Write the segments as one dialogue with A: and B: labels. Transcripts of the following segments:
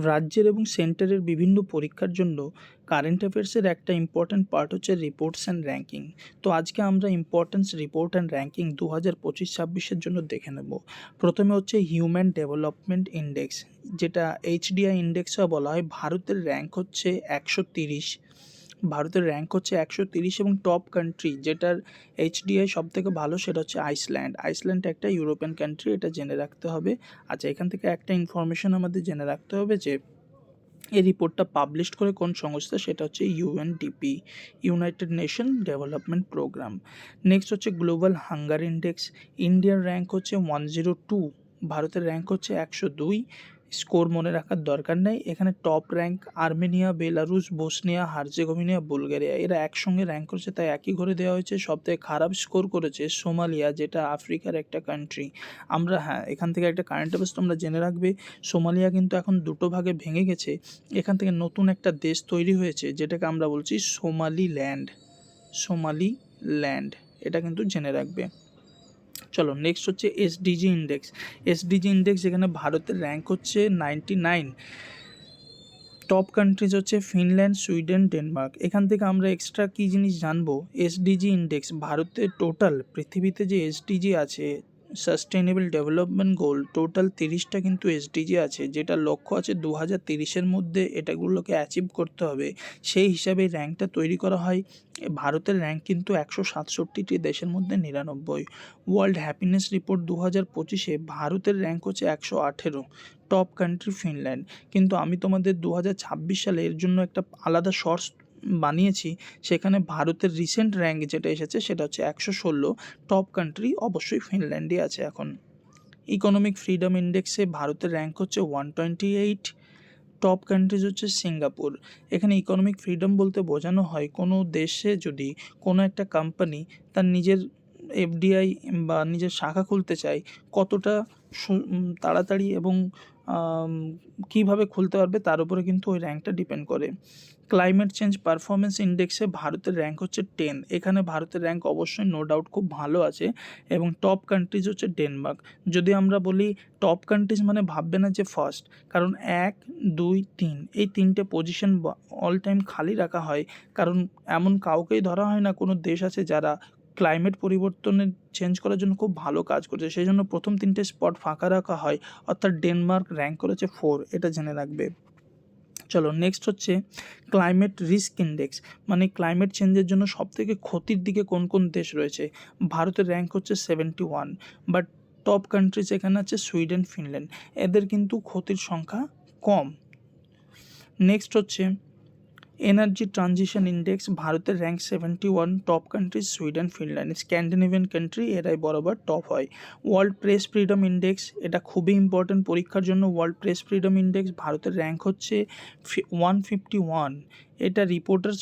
A: রাজ্যের এবং সেন্টারের বিভিন্ন পরীক্ষার জন্য কারেন্ট অ্যাফেয়ার্সের একটা ইম্পর্ট্যান্ট পার্ট হচ্ছে রিপোর্টস অ্যান্ড র্যাঙ্কিং। তো আজকে আমরা ইম্পর্ট্যান্স রিপোর্ট অ্যান্ড র্যাঙ্কিং 2025-26 জন্য দেখে নেব। প্রথমে হচ্ছে হিউম্যান ডেভেলপমেন্ট ইন্ডেক্স, যেটা এইচডিআই ইন্ডেক্সও বলা হয়। ভারতের র্যাঙ্ক হচ্ছে 130। এবং টপ কান্ট্রি যেটার এইচডিআই সব থেকে ভালো সেটা হচ্ছে আইসল্যান্ড। আইসল্যান্ড একটা ইউরোপিয়ান কান্ট্রি, এটা জেনে রাখতে হবে। আচ্ছা, এখান থেকে একটা ইনফরমেশন আমাদের জেনে রাখতে হবে যে এই রিপোর্টটা পাবলিশ করে কোন সংস্থা, সেটা হচ্ছে UNDP, United Nation Development Programme. Next হচ্ছে গ্লোবাল হাঙ্গার ইন্ডেক্স। ইন্ডিয়ার র্যাঙ্ক হচ্ছে 102, ভারতের র্যাঙ্ক হচ্ছে 102। স্কোর মনে রাখার দরকার নেই। এখানে top rank Armenia, Belarus, Bosnia, Herzegovina, Bulgaria, এরা একসঙ্গে র্যাঙ্ক করেছে, তাই একই ঘরে দেওয়া হয়েছে। সবথেকে খারাপ স্কোর করেছে সোমালিয়া, যেটা আফ্রিকার একটা কান্ট্রি। আমরা এখান থেকে একটা কারেন্ট অ্যাফেয়ার্স তোমরা জেনে রাখবে। সোমালিয়া কিন্তু এখন দুটো ভাগে ভেঙে গেছে। এখান থেকে নতুন একটা দেশ তৈরি হয়েছে, যেটাকে আমরা বলছি সোমালিল্যান্ড। এটা কিন্তু জেনে রাখবে। চলো, নেক্সট হচ্ছে এসডিজি ইন্ডেক্স। এখানে ভারতের র্যাঙ্ক হচ্ছে 99। টপ কান্ট্রিজ হচ্ছে ফিনল্যান্ড, সুইডেন, ডেনমার্ক। এখান থেকে আমরা এক্সট্রা কী জিনিস জানবো, এসডিজি ইন্ডেক্স, ভারতের টোটাল পৃথিবীতে যে এসডিজি আছে, সাস্টেনেবল ডেভেলপমেন্ট গোল, টোটাল 30টা কিন্তু এসডিজি আছে, যেটা লক্ষ্য আছে 2030-এর মধ্যে এটাগুলোকে অ্যাচিভ করতে হবে। সেই হিসাবে র্যাঙ্কটা তৈরি করা হয়। ভারতের র্যাঙ্ক কিন্তু 167টি দেশের মধ্যে 99। ওয়ার্ল্ড হ্যাপিনেস রিপোর্ট 2025-এ ভারতের র্যাঙ্ক হচ্ছে 118, টপ কান্ট্রি ফিনল্যান্ড। কিন্তু আমি তোমাদের 2026 সালে এর জন্য একটা আলাদা শর্টস বানিয়েছি, সেখানে ভারতের রিসেন্ট র্যাঙ্ক যেটা এসেছে সেটা হচ্ছে 116, টপ কান্ট্রি অবশ্যই ফিনল্যান্ডই আছে এখন। ইকোনমিক ফ্রিডম ইন্ডেক্সে ভারতের র্যাঙ্ক হচ্ছে 128, টপ কান্ট্রিজ হচ্ছে সিঙ্গাপুর। এখানে ইকোনমিক ফ্রিডম বলতে বোঝানো হয় কোনো দেশে যদি কোনো একটা কোম্পানি তার নিজের এফডিআই বা নিজের শাখা খুলতে চায়, কতটা তাড়াতাড়ি এবং কীভাবে খুলতে পারবে তার উপরে কিন্তু ওই র্যাঙ্কটা ডিপেন্ড করে। ক্লাইমেট চেঞ্জ পারফরমেন্স ইন্ডেক্সে ভারতের র্যাঙ্ক হচ্ছে 10। এখানে ভারতের র্যাঙ্ক অবশ্যই নো ডাউট খুব ভালো আছে, এবং টপ কান্ট্রিজ হচ্ছে ডেনমার্ক। যদি আমরা বলি টপ কান্ট্রিজ মানে ভাববে না যে ফার্স্ট, কারণ 1, 2, 3 এই 3টে পজিশন অল টাইম খালি রাখা হয়, কারণ এমন কাউকেই ধরা হয় না কোনো দেশ আছে যারা ক্লাইমেট পরিবর্তনের চেঞ্জ করার জন্য খুব ভালো কাজ করছে, সেই জন্য প্রথম 3টে স্পট ফাঁকা রাখা হয়। অর্থাৎ ডেনমার্ক র্যাঙ্ক করেছে 4, এটা জেনে রাখবে। চলো, নেক্সট হচ্ছে ক্লাইমেট রিস্ক ইন্ডেক্স, মানে ক্লাইমেট চেঞ্জের জন্য সবথেকে ক্ষতির দিকে কোন কোন দেশ রয়েছে। ভারতের র্যাঙ্ক হচ্ছে 71, বাট টপ কান্ট্রিজ এখানে আছে সুইডেন, ফিনল্যান্ড, এদের কিন্তু ক্ষতির সংখ্যা কম। নেক্সট হচ্ছে এনার্জি ট্রানজিশন ইন্ডেক্স, ভারতের rank 71, top countries Sweden, Finland, Scandinavian country, এরাই বরাবর টপ হয়। ওয়ার্ল্ড প্রেস ফ্রিডম ইন্ডেক্স, এটা খুবই ইম্পর্ট্যান্ট পরীক্ষার জন্য। ওয়ার্ল্ড প্রেস ফ্রিডম ইন্ডেক্স, ভারতের র্যাঙ্ক হচ্ছে 151। এটা রিপোর্টার্স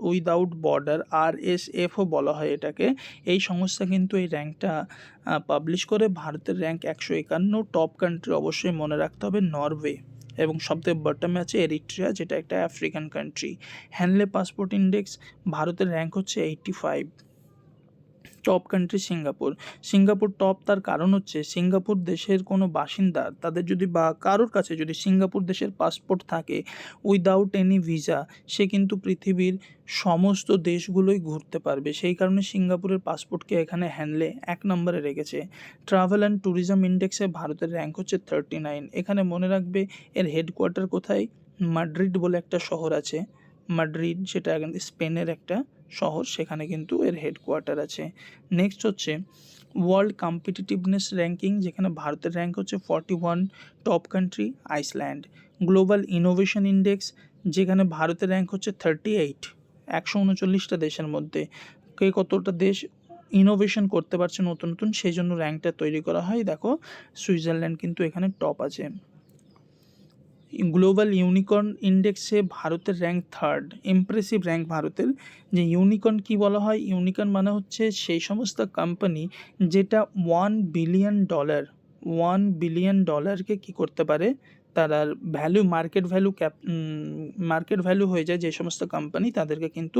A: উইদাউট বর্ডার RSFও বলা হয় এটাকে। এই সংস্থা কিন্তু এই র্যাঙ্কটা পাবলিশ করে। ভারতের র্যাঙ্ক 151, টপ কান্ট্রি অবশ্যই মনে রাখতে হবে নরওয়ে, এবং সবথেকে বটমে আছে এরিট্রিয়া, যেটা একটা আফ্রিকান কান্ট্রি। হ্যানলে পাসপোর্ট ইন্ডেক্স, ভারতের র্যাঙ্ক হচ্ছে 85, টপ কান্ট্রি সিঙ্গাপুর টপ। তার কারণ হচ্ছে সিঙ্গাপুর দেশের কোনো বাসিন্দা তাদের যদি বা কারোর কাছে যদি সিঙ্গাপুর দেশের পাসপোর্ট থাকে উইদাউট এনি ভিসা, সে কিন্তু পৃথিবীর সমস্ত দেশগুলোই ঘুরতে পারবে। সেই কারণে সিঙ্গাপুরের পাসপোর্টকে এখানে হ্যানলে 1 নম্বরে রেখেছে। ট্রাভেল অ্যান্ড ট্যুরিজম ইন্ডেক্সে ভারতের র্যাঙ্ক হচ্ছে 39। এখানে মনে রাখবে এর হেডকোয়ার্টার কোথায়, মাদ্রিদ বলে একটা শহর আছে, মাদ্রিদ, সেটা কিন্তু স্পেনের একটা শহর, সেখানে কিন্তু এর হেডকোয়ার্টার আছে। নেক্সট হচ্ছে ওয়ার্ল্ড কম্পিটিটিভনেস র্যাঙ্কিং, যেখানে ভারতের র্যাঙ্ক হচ্ছে 41, top country Iceland. Global innovation index, যেখানে ভারতের র্যাঙ্ক হচ্ছে 38, 139টা দেশের মধ্যে কে কতটা দেশ ইনোভেশন করতে পারছে নতুন নতুন, সেই জন্য র্যাঙ্কটা তৈরি করা হয়। দেখো, সুইজারল্যান্ড কিন্তু এখানে টপ আছে। গ্লোবাল ইউনিকর্ন ইন্ডেক্সে ভারতের র্যাঙ্ক 3rd, ইমপ্রেসিভ র্যাঙ্ক ভারতের। যে ইউনিকর্ন কি বলা হয়, ইউনিকর্ন মানে হচ্ছে সেই সমস্ত কোম্পানি যেটা $1 বিলিয়নকে কী করতে পারে, তারা মার্কেট ভ্যালু হয়ে যায়। যে সমস্ত কোম্পানি তাদেরকে কিন্তু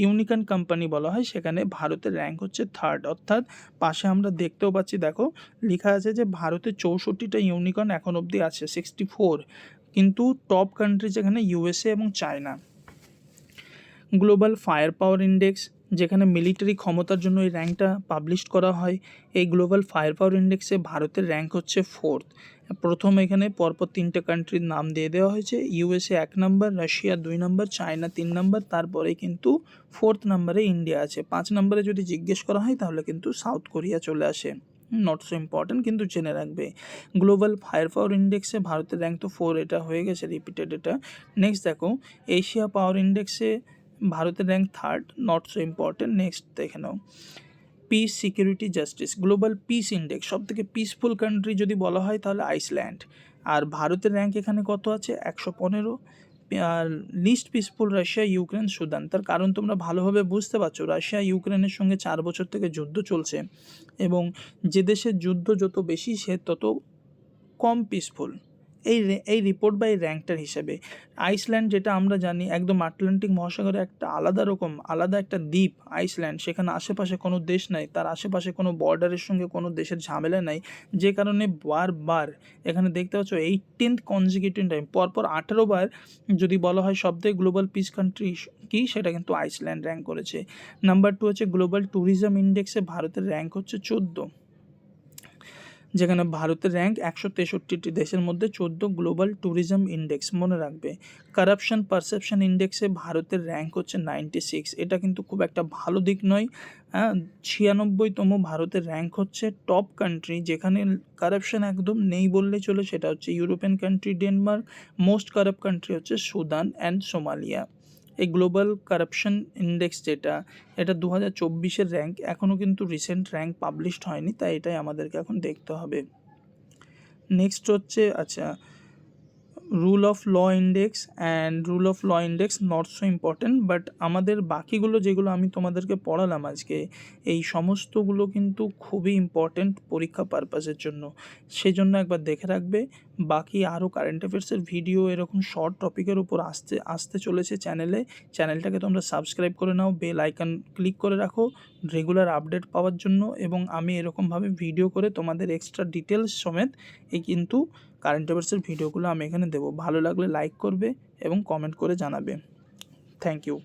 A: ইউনিকর্ন কোম্পানি বলা হয়, সেখানে ভারতের র্যাঙ্ক হচ্ছে 3rd, অর্থাৎ পাশে আমরা দেখতেও পাচ্ছি, দেখো লেখা আছে যে ভারতে 64টা ইউনিকর্ন এখন অবধি আছে, 64, কিন্তু টপ কান্ট্রি যেখানে ইউএসএ এবং চায়না। গ্লোবাল ফায়ার পাওয়ার ইন্ডেক্স, যেখানে মিলিটারি ক্ষমতার জন্য এই র্যাঙ্কটা পাবলিশ করা হয়, এই গ্লোবাল ফায়ার পাওয়ার ইন্ডেক্সে ভারতের র্যাঙ্ক হচ্ছে 4th। প্রথম এখানে পরপর 3টে কান্ট্রির নাম দিয়ে দেওয়া হয়েছে, ইউএসএ 1 নম্বর, রাশিয়া 2 নম্বর, চায়না 3 নম্বর, তারপরে কিন্তু 4th নম্বরে ইন্ডিয়া আছে। 5 নম্বরে যদি জিজ্ঞেস করা হয় তাহলে কিন্তু সাউথ কোরিয়া চলে আসে। নট সো ইম্পর্টেন্ট, কিন্তু জেনে রাখবে। গ্লোবাল ফায়ার পাওয়ার ইন্ডেক্সে ভারতের র্যাঙ্ক তো 4, এটা হয়ে গেছে রিপিটেড এটা। নেক্সট দেখো, এশিয়া পাওয়ার ইন্ডেক্সে ভারতের rank 3rd, not so important. Next দেখে নাও, peace, security, justice, global peace index, সব থেকে পিসফুল কান্ট্রি যদি বলা হয় তাহলে আইসল্যান্ড। আর ভারতের র্যাঙ্ক এখানে কত আছে? 115। আর least peaceful Russia, Ukraine, Sudan. তার কারণ তোমরা ভালোভাবে বুঝতে পারছো, রাশিয়া ইউক্রেনের সঙ্গে 4 বছর থেকে যুদ্ধ চলছে, এবং যে দেশের যুদ্ধ যত বেশি সে তত কম পিসফুল। এই রিপোর্ট বা এই র্যাঙ্কটার হিসেবে আইসল্যান্ড, যেটা আমরা জানি একদম আটলান্টিক মহাসাগরে একটা আলাদা একটা দ্বীপ আইসল্যান্ড, সেখানে আশেপাশে কোনো দেশ নাই, তার আশেপাশে কোনো বর্ডারের সঙ্গে কোনো দেশের ঝামেলা নাই, যে কারণে বারবার এখানে দেখতে পাচ্ছ 18th কনজিকিউটিভ টাইম, পরপর 18 বার যদি বলা হয় সবথেকে গ্লোবাল পিস কান্ট্রি কি, সেটা কিন্তু আইসল্যান্ড র্যাঙ্ক করেছে। নাম্বার 2 হচ্ছে গ্লোবাল ট্যুরিজম ইন্ডেক্সে ভারতের র্যাঙ্ক হচ্ছে 14, যেখানে ভারতের র্যাঙ্ক 163টি দেশের মধ্যে 14 গ্লোবাল ট্যুরিজম ইন্ডেক্স, মনে রাখবে। কারাপশন পারসেপশন ইন্ডেক্সে ভারতের র্যাঙ্ক হচ্ছে 96, এটা কিন্তু খুব একটা ভালো দিক নয়। 96তম ভারতের র্যাঙ্ক হচ্ছে। টপ কান্ট্রি যেখানে কারাপশন একদম নেই বললে চলে, সেটা হচ্ছে European country Denmark. Most corrupt country হচ্ছে সুদান অ্যান্ড সোমালিয়া। এই গ্লোবাল কারাপশন ইন্ডেক্স যেটা, এটা 2024-এর র্যাঙ্ক, এখনও কিন্তু রিসেন্ট র্যাঙ্ক পাবলিশড হয়নি, তাই এটাই আমাদেরকে এখন দেখতে হবে। নেক্সট হচ্ছে rule of law index, rule of law index not so important, but আমাদের বাকিগুলো যেগুলো আমি তোমাদেরকে পড়ালাম আজকে, এই সমস্তগুলো কিন্তু খুবই ইম্পর্টেন্ট পরীক্ষা পারপাসের জন্য, সেজন্য একবার দেখে রাখবে। বাকি আরও কারেন্ট অ্যাফেয়ার্সের ভিডিও এরকম শর্ট টপিকের উপর আসতে চলেছে চ্যানেলটাকে তোমরা সাবস্ক্রাইব করে নাও, বেল আইকন ক্লিক করে রাখো রেগুলার আপডেট পাওয়ার জন্য, এবং আমি এরকমভাবে ভিডিও করে তোমাদের এক্সট্রা ডিটেলস সমেত এই কিন্তু কারেন্ট অ্যাফেয়ার্সের ভিডিওগুলো আমি এখানে দেবো। ভালো লাগলে লাইক করবে এবং কমেন্ট করে জানাবে। Thank you.